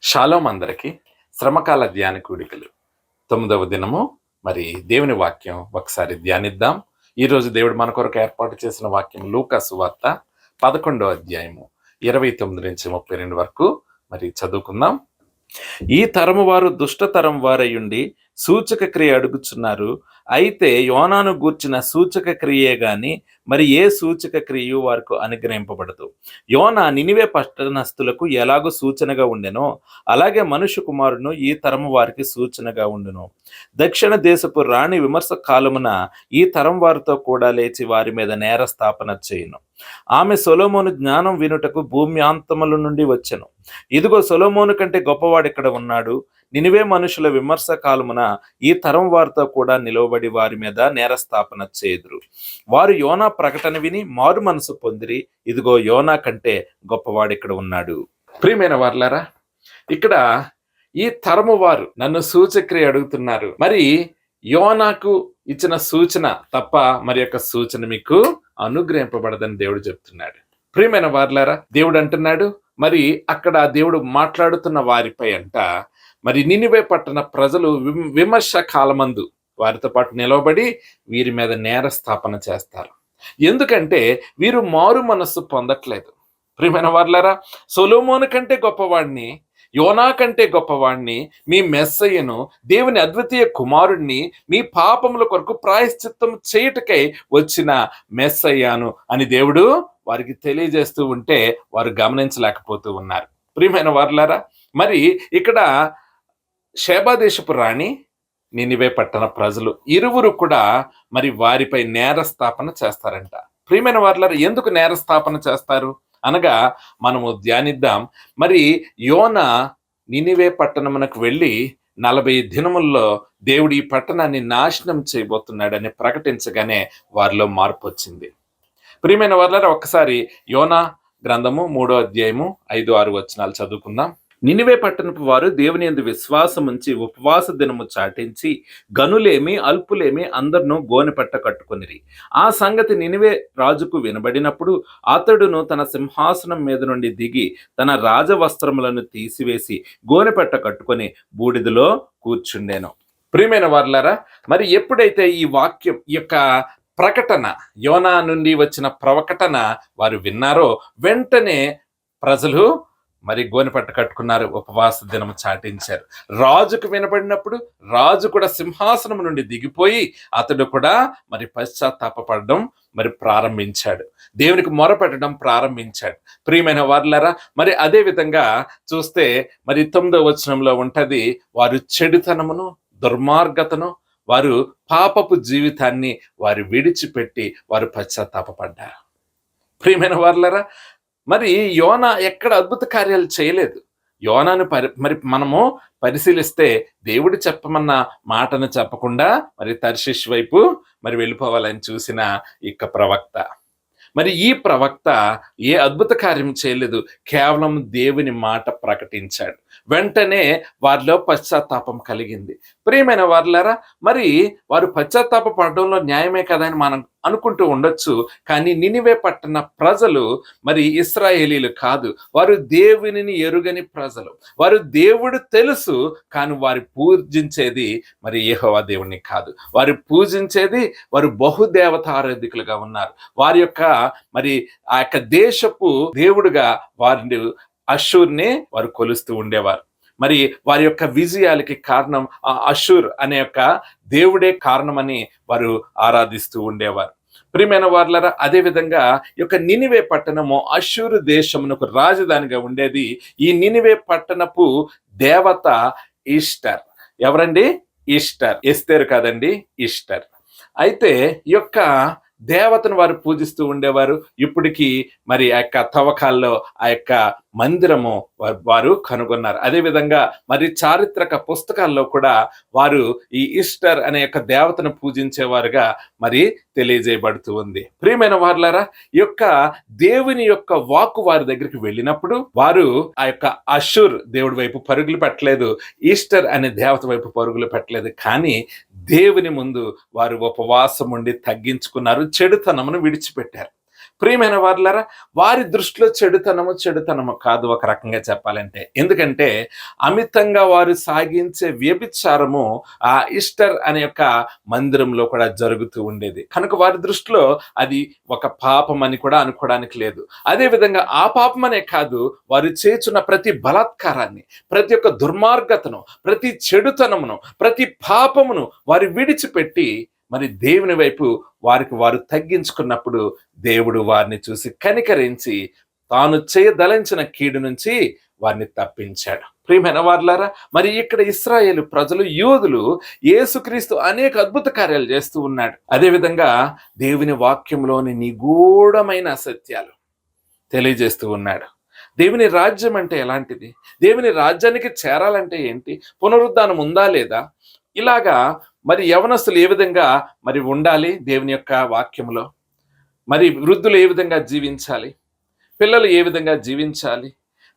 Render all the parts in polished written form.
Shalom అందరికీ శ్రమకాల ధ్యాన కూడికలు 9వ దినము. మరి దేవుని వాక్యం ఒకసారి ధ్యానిద్దాం. ఈరోజు దేవుడు మన కొరకు ఏర్పాటు చేసిన వాక్యం లూకా సువార్త 11వ అధ్యాయము 29 నుంచి 32 వరకు మరి చదువుకుందాం. ఈ తరము వారు దుష్టతరం వారయుండి సూచక క్రియ అడుగుచున్నారు. అయితే యోనాను గూర్చిన సూచక క్రియే గాని మరి ఏ సూచక క్రియు వారికి అనుగ్రహింపబడదు. యోనా నినివే పట్టణస్థులకు ఎలాగో సూచనగా ఉండెనో అలాగే మనుష్య కుమారును ఈ తరము వారికి సూచనగా ఉండును. దక్షిణ దేశపు రాణి విమర్శ కాలమున ఈ తరం వారితో కూడా లేచి వారి మీద నేర స్థాపన చేయును. ఆమె సొలొమోను జ్ఞానం వినుటకు భూమి అంతముల నుండి వచ్చెను. ఇదిగో సొలొమోను కంటే గొప్పవాడు ఇక్కడ ఉన్నాడు. నినివే మనుషుల విమర్శ కాలమున ఈ తరం వారితో కూడా నిలవబడి వారి మీద నేరస్థాపన చేదురు. వారు యోనా ప్రకటన విని మారు మనసు పొందిరి. ఇదిగో యోనా కంటే గొప్పవాడు ఇక్కడ ఉన్నాడు. ప్రియమైన వారులారా, ఇక్కడ ఈ తరము వారు నన్ను సూచక్రియ అడుగుతున్నారు. మరి యోనాకు ఇచ్చిన సూచన తప్ప మరి యొక్క సూచన మీకు అనుగ్రహింపబడదని దేవుడు చెప్తున్నాడు. ప్రియమైన వారులారా, దేవుడు అంటున్నాడు, మరి అక్కడ దేవుడు మాట్లాడుతున్న వారిపై అంట మరి నినివే పట్టణ ప్రజలు విమర్శ కాలమందు వారితో పాటు నిలవబడి వీరి మీద నేర స్థాపన చేస్తారు. ఎందుకంటే వీరు మారు మనస్సు పొందట్లేదు. ప్రియమైన వారులారా, సొలొమోను కంటే గొప్పవాడిని, యోనా కంటే గొప్పవాడిని, మీ మెస్సయ్యను, దేవుని అద్వితీయ కుమారుణ్ణి, మీ పాపముల కొరకు ప్రాయశ్చిత్తం చేయుటకై వచ్చిన మెస్సయ్యాను అని దేవుడు వారికి తెలియజేస్తూ ఉంటే వారు గమనించలేకపోతూ ఉన్నారు. ప్రియమైన వారులారా, మరి ఇక్కడ షేబా దేశపు రాణి, నినివే పట్టణ ప్రజలు ఇరువురు కూడా మరి వారిపై నేరస్థాపన చేస్తారంట. ప్రియమైన వారులారా, ఎందుకు నేరస్థాపన చేస్తారు అనగా మనము ధ్యానిద్దాం. మరి యోనా నినివే పట్టణమునకు వెళ్ళి 40 దినముల్లో దేవుడు ఈ పట్టణాన్ని నాశనం చేయబోతున్నాడని ప్రకటించగానే వారిలో మార్పు వచ్చింది. ప్రియమైన వారులారా, ఒక్కసారి యోనా గ్రంథము 3వ అధ్యాయము 5-6 వచనాలు చదువుకుందాం. నినివే పట్టణపు వారు దేవుని యందు విశ్వాసం ఉంచి ఉపవాస దినము చాటించి గనులేమి అల్పులేమి అందరినూ గోనెపట్ట కట్టుకొనిరి. ఆ సంగతి నినివే రాజుకు వినబడినప్పుడు అతడును తన సింహాసనం మీద నుండి దిగి తన రాజవస్త్రములను తీసివేసి గోనెపట్ట కట్టుకొని బూడిదలో కూర్చుండెను. ప్రియమైన వారులారా, మరి ఎప్పుడైతే ఈ వాక్యం యొక్క ప్రకటన, యోనా నుండి వచ్చిన ప్రకటన వారు విన్నారో వెంటనే ప్రజలు మరి గోనెపట్ట కట్టుకున్నారు, ఉపవాస దినము చాటించారు. రాజుకు వినపడినప్పుడు రాజు కూడా సింహాసనం నుండి దిగిపోయి అతడు కూడా మరి పశ్చాత్తాపపడడం మరి ప్రారంభించాడు, దేవునికి మొరపెట్టడం ప్రారంభించాడు. ప్రియమైన వారులారా, మరి అదే విధంగా చూస్తే మరి 9వ వచనంలో ఉంటది, వారు చెడుతనమును దుర్మార్గతను వారు పాపపు జీవితాన్ని వారు విడిచిపెట్టి వారు పశ్చాత్తాపపడ్డారు. ప్రియమైన వారులారా, మరి యోనా ఎక్కడ అద్భుత కార్యాలు చేయలేదు. యోనాను మరి మనము పరిశీలిస్తే దేవుడు చెప్పమన్న మాటను చెప్పకుండా మరి తర్షీష్ వైపు మరి వెళ్ళిపోవాలని చూసిన ఇక ప్రవక్త, మరి ఈ ప్రవక్త ఏ అద్భుత కార్యం చేయలేదు, కేవలం దేవుని మాట ప్రకటించాడు. వెంటనే వారిలో పశ్చాత్తాపం కలిగింది. ప్రియమైన వారులారా, మరి వారు పశ్చాత్తాప పడడంలో న్యాయమే కదా అని మనం అనుకుంటూ ఉండొచ్చు. కానీ నినివే పట్టణ ప్రజలు మరి ఇశ్రాయేలీలు కాదు, వారు దేవునిని ఎరుగని ప్రజలు. వారు దేవుడు తెలుసు, కానీ వారు పూజించేది మరి యెహోవా దేవుని కాదు. వారు పూజించేది వారు బహుదేవత ఆరాధికులుగా ఉన్నారు. వారి యొక్క మరి ఆ యొక్క దేశపు దేవుడుగా వారిని అషూర్ని వారు కొలుస్తూ ఉండేవారు. మరి వారి యొక్క విజయాలకి కారణం ఆ అషూర్ అనే యొక్క దేవుడే కారణమని వారు ఆరాధిస్తూ ఉండేవారు. ప్రియమైన వారులారా, అదే విధంగా ఈ యొక్క నినివే పట్టణము అషూరు దేశమునకు రాజధానిగా ఉండేది. ఈ నినివే పట్టణపు దేవత ఈస్టర్. ఎవరండి? ఈస్టర్. ఎస్తేరు కాదండి, ఈస్టర్. అయితే ఈ యొక్క దేవతను వారు పూజిస్తూ ఉండేవారు. ఇప్పటికీ మరి ఆ యొక్క తవ్వకాల్లో ఆ యొక్క మందిరము వారు కనుగొన్నారు. అదేవిధంగా మరి చారిత్రక పుస్తకాల్లో కూడా వారు ఈ ఈస్టర్ అనే యొక్క దేవతను పూజించేవారుగా మరి తెలియజేయబడుతూ ఉంది. ప్రియమైన వారులారా, ఈ యొక్క దేవుని యొక్క వాక్కు వారి దగ్గరికి వెళ్ళినప్పుడు వారు ఆ యొక్క అషూర్ దేవుడి వైపు పరుగులు పెట్టలేదు, ఈస్టర్ అనే దేవత వైపు పరుగులు పెట్టలేదు. కానీ దేవుని ముందు వారు ఉపవాసం ఉండి తగ్గించుకున్నారు, చెడుతనమును విడిచిపెట్టారు. ప్రియమైన వారులారా, వారి దృష్టిలో చెడుతనము కాదు ఒక రకంగా చెప్పాలంటే. ఎందుకంటే అమితంగా వారు సాగించే వ్యభిచారము ఆ ఈస్టర్ అనే యొక్క మందిరంలో కూడా జరుగుతూ ఉండేది. కనుక వారి దృష్టిలో అది ఒక పాపం అని కూడా అనుకోవడానికి లేదు. అదే విధంగా ఆ పాపమనే కాదు, వారు చేస్తున్న ప్రతి బలాత్కారాన్ని, ప్రతి ఒక్క దుర్మార్గతను, ప్రతి చెడుతనమును, ప్రతి పాపమును వారు విడిచిపెట్టి మరి దేవుని వైపు వారికి వారు తగ్గించుకున్నప్పుడు దేవుడు వారిని చూసి కనికరించి తాను చేయదలించిన కీడు నుంచి వారిని తప్పించాడు. ప్రియమైన వారులారా, మరి ఇక్కడ ఇశ్రాయేలు ప్రజలు, యూదులు యేసుక్రీస్తు అనేక అద్భుత కార్యాలు చేస్తూ ఉన్నాడు. అదేవిధంగా దేవుని వాక్యంలోని నిగూఢమైన సత్యాలు తెలియజేస్తూ ఉన్నాడు. దేవుని రాజ్యం అంటే ఎలాంటిది, దేవుని రాజ్యానికి చేరాలంటే ఏంటి, పునరుద్ధానం ఉందా లేదా, ఇలాగా మరి యవనస్తులు ఏ విధంగా మరి ఉండాలి దేవుని యొక్క వాక్యంలో, మరి వృద్ధులు ఏ విధంగా జీవించాలి, పిల్లలు ఏ విధంగా జీవించాలి.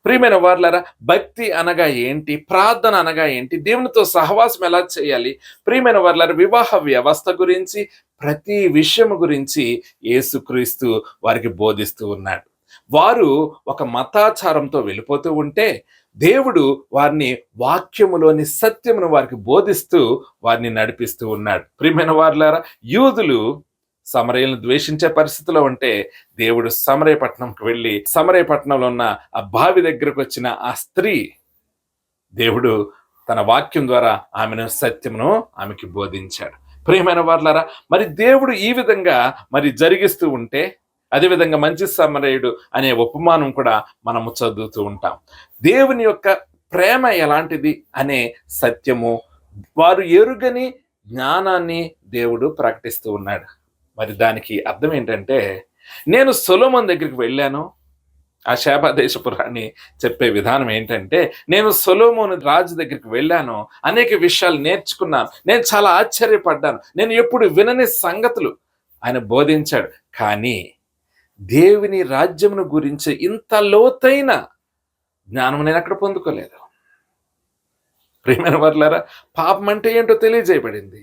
ప్రియమైన వారులారా, భక్తి అనగా ఏంటి, ప్రార్థన అనగా ఏంటి, దేవునితో సహవాసం ఎలా చేయాలి, ప్రియమైన వారులారా, వివాహ వ్యవస్థ గురించి ప్రతి విషయం గురించి యేసుక్రీస్తు వారికి బోధిస్తూ ఉన్నాడు. వారు ఒక మతాచారంతో వెళ్ళిపోతూ ఉంటే దేవుడు వారిని వాక్యములోని సత్యమును వారికి బోధిస్తూ వారిని నడిపిస్తూ ఉన్నాడు. ప్రియమైన వారులారా, యూదులు సమరయలను ద్వేషించే పరిస్థితిలో ఉంటే దేవుడు సమరయ పట్టణంకి వెళ్ళి సమరయ పట్టణంలో ఉన్న ఆ బావి దగ్గరకు వచ్చిన ఆ స్త్రీ, దేవుడు తన వాక్యం ద్వారా ఆమెను సత్యమును ఆమెకి బోధించాడు. ప్రియమైన వారులారా, మరి దేవుడు ఈ విధంగా మరి జరిగిస్తూ ఉంటే, అదేవిధంగా మంచి సమరయుడు అనే ఉపమానం కూడా మనము చదువుతూ ఉంటాం. దేవుని యొక్క ప్రేమ ఎలాంటిది అనే సత్యము, వారు ఎరుగని జ్ఞానాన్ని దేవుడు ప్రకటిస్తూ ఉన్నాడు. మరి దానికి అర్థం ఏంటంటే, నేను సొలొమోను దగ్గరికి వెళ్ళాను, ఆ షేబా దేశపు రాణి చెప్పే విధానం ఏంటంటే, నేను సొలొమోను రాజు దగ్గరికి వెళ్ళాను, అనేక విషయాలు నేర్చుకున్నాను, నేను చాలా ఆశ్చర్యపడ్డాను, నేను ఎప్పుడు వినని సంగతులు ఆయన బోధించాడు. కానీ దేవుని రాజ్యమును గురించి ఇంత లోతైన జ్ఞానం నేను అక్కడ పొందుకోలేదు. ప్రియమైన వారులారా, పాపం అంటే ఏంటో తెలియజేయబడింది,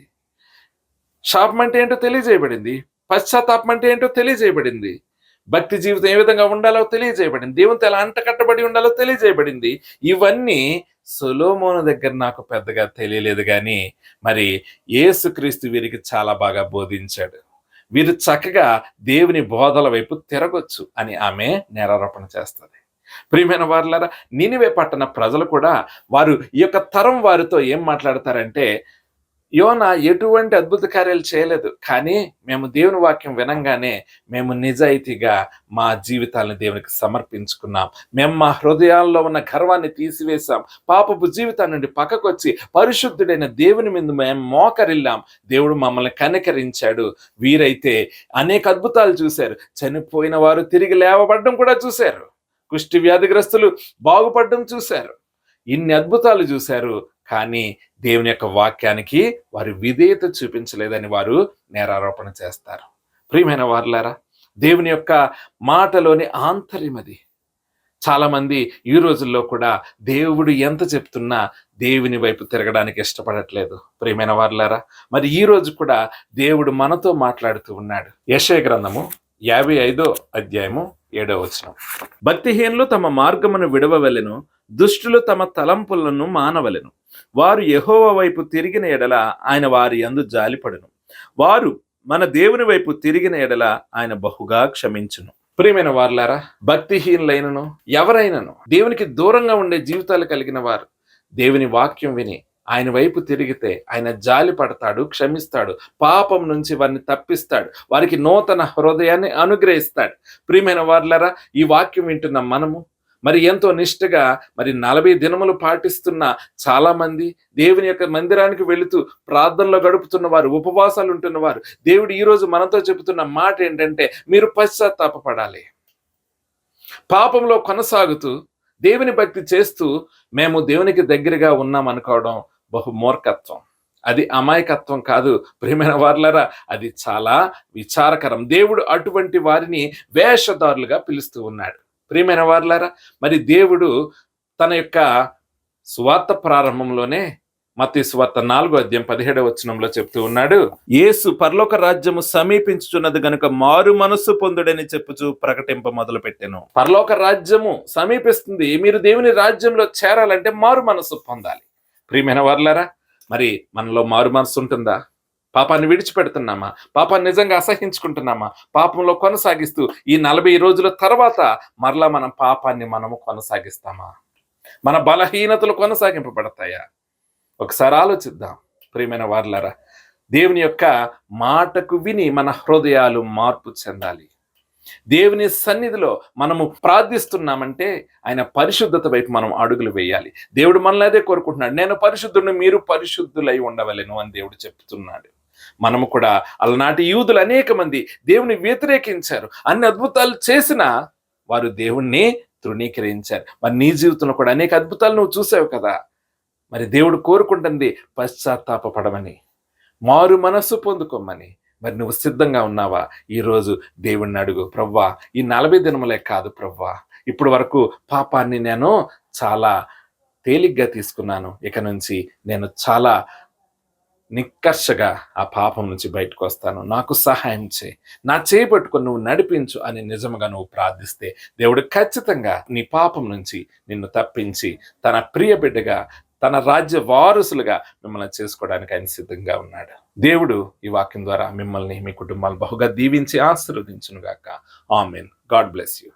శాపం అంటే ఏంటో తెలియజేయబడింది, పశ్చాత్తాపం అంటే ఏంటో తెలియజేయబడింది, భక్తి జీవితం ఏ విధంగా ఉండాలో తెలియజేయబడింది, దేవునితో ఎలా అంటకట్టబడి ఉండాలో తెలియజేయబడింది. ఇవన్నీ సొలొమోను దగ్గర నాకు పెద్దగా తెలియలేదు, కానీ మరి యేసుక్రీస్తు వీరికి చాలా బాగా బోధించాడు. వీరు చక్కగా దేవుని బోధల వైపు తిరగొచ్చు అని ఆమె నేరారోపణ చేస్తుంది. ప్రియమైన వారులారా, నినివే పట్టణ ప్రజలు కూడా వారు ఈ యొక్క తరం వారితో ఏం మాట్లాడతారంటే, యోనా ఎటువంటి అద్భుత కార్యాలు చేయలేదు, కానీ మేము దేవుని వాక్యం వినంగానే మేము నిజాయితీగా మా జీవితాలను దేవునికి సమర్పించుకున్నాం, మేము మా హృదయాల్లో ఉన్న గర్వాన్ని తీసివేశాం, పాపపు జీవితాన్ని నుండి పక్కకు వచ్చి పరిశుద్ధుడైన దేవుని మీద మేము మోకరిల్లాం, దేవుడు మమ్మల్ని కనికరించాడు. వీరైతే అనేక అద్భుతాలు చూశారు, చనిపోయిన వారు తిరిగి లేవబడడం కూడా చూశారు, కుష్టి వ్యాధిగ్రస్తులు బాగుపడడం చూశారు, ఇన్ని అద్భుతాలు చూశారు, కానీ దేవుని యొక్క వాక్యానికి వారు విధేయత చూపించలేదని వారు నేరారోపణ చేస్తారు. ప్రియమైన వారులారా, దేవుని యొక్క మాటలోని ఆంతర్యం అది. చాలా మంది ఈ రోజుల్లో కూడా దేవుడు ఎంత చెప్తున్నా దేవుని వైపు తిరగడానికి ఇష్టపడట్లేదు. ప్రియమైన వారులారా, మరి ఈ రోజు కూడా దేవుడు మనతో మాట్లాడుతూ ఉన్నాడు. యెషయా గ్రంథము 55వ అధ్యాయము 7వ వచనం. భక్తిహీనులు తమ మార్గమును విడవవలెను, దుష్టులు తమ తలంపులను మానవలెను. వారు యెహోవా వైపు తిరిగిన ఎడల ఆయన వారి యందు జాలిపడును, వారు మన దేవుని వైపు తిరిగిన ఎడల ఆయన బహుగా క్షమించును. ప్రియమైన వారులారా, భక్తిహీనులైనను ఎవరైనను దేవునికి దూరంగా ఉండే జీవితాలు కలిగిన వారు దేవుని వాక్యం విని ఆయన వైపు తిరిగితే ఆయన జాలి పడతాడు, క్షమిస్తాడు, పాపం నుంచి వారిని తప్పిస్తాడు, వారికి నూతన హృదయాన్ని అనుగ్రహిస్తాడు. ప్రియమైన వారులారా, ఈ వాక్యం వింటున్న మనము మరి ఎంతో నిష్ఠగా మరి 40 దినములు పాటిస్తున్న చాలా మంది, దేవుని యొక్క మందిరానికి వెళుతూ ప్రార్థనలో గడుపుతున్న వారు, ఉపవాసాలు ఉంటున్న వారు, దేవుడు ఈరోజు మనతో చెబుతున్న మాట ఏంటంటే, మీరు పశ్చాత్తాపపడాలి. పాపంలో కొనసాగుతూ దేవుని భక్తి చేస్తూ మేము దేవునికి దగ్గరగా ఉన్నాం అనుకోవడం బహు మూర్ఖత్వం, అది అమాయకత్వం కాదు. ప్రియమైన వారులారా, అది చాలా విచారకరం. దేవుడు అటువంటి వారిని వేషధారులుగా పిలుస్తూ ఉన్నాడు. ప్రియమైన వారులారా, మరి దేవుడు తన యొక్క సువార్త ప్రారంభంలోనే మత్తయి సువార్త 4:17 చెప్తూ ఉన్నాడు, యేసు పరలోక రాజ్యము సమీపించుచున్నది గనుక మారు మనస్సు పొందుడని చెప్పుచు ప్రకటింప మొదలు పెట్టెను. పరలోక రాజ్యము సమీపిస్తుంది, మీరు దేవుని రాజ్యంలో చేరాలంటే మారు మనస్సు పొందాలి. ప్రియమైన వారలారా, మరి మనలో మారు మనస్సు ఉంటుందా? పాపాన్ని విడిచిపెడుతున్నామా? పాపాన్ని నిజంగా అసహించుకుంటున్నామా? పాపంలో కొనసాగిస్తూ ఈ 40 రోజుల తర్వాత మరలా మనం పాపాన్ని మనము కొనసాగిస్తామా? మన బలహీనతలు కొనసాగింపబడతాయా? ఒకసారి ఆలోచిద్దాం. ప్రియమైన వారలారా, దేవుని యొక్క మాటకు విని మన హృదయాలు మార్పు చెందాలి. దేవుని సన్నిధిలో మనము ప్రార్థిస్తున్నామంటే ఆయన పరిశుద్ధత వైపు మనం అడుగులు వేయాలి. దేవుడు మనల్ని అదే కోరుకుంటున్నాడు. నేను పరిశుద్ధుడిని, మీరు పరిశుద్ధులై ఉండవలెను అని దేవుడు చెప్తున్నాడు. మనము కూడా అలనాటి యూదులు అనేక మంది దేవుని వ్యతిరేకించారు. అన్ని అద్భుతాలు చేసినా వారు దేవుణ్ణి తృణీకరించారు. మరి నీ జీవితంలో కూడా అనేక అద్భుతాలు నువ్వు చూసావు కదా. మరి దేవుడు కోరుకుంటుంది పశ్చాత్తాపపడమని, మారు మనస్సు పొందుకోమని. మరి నువ్వు సిద్ధంగా ఉన్నావా? ఈరోజు దేవుణ్ణి అడుగు, ప్రవ్వా ఈ 40 దినములే కాదు ప్రవ్వా, ఇప్పుడు వరకు పాపాన్ని నేను చాలా తేలిగ్గా తీసుకున్నాను, ఇక నుంచి నేను చాలా నిక్కర్షగా ఆ పాపం నుంచి బయటకు వస్తాను, నాకు సహాయం చేయి, నా చేయి పట్టుకొని నువ్వు నడిపించు అని నిజంగా నువ్వు ప్రార్థిస్తే దేవుడు ఖచ్చితంగా నీ పాపం నుంచి నిన్ను తప్పించి తన ప్రియ బిడ్డగా, తన రాజ్య వారసులుగా మిమ్మల్ని చేసుకోవడానికి ఆయన సిద్ధంగా ఉన్నాడు. దేవుడు ఈ వాక్యం ద్వారా మిమ్మల్ని, మీ కుటుంబాలు బహుగా దీవించి ఆశీర్వదించును గాక. ఆమేన్. God bless you.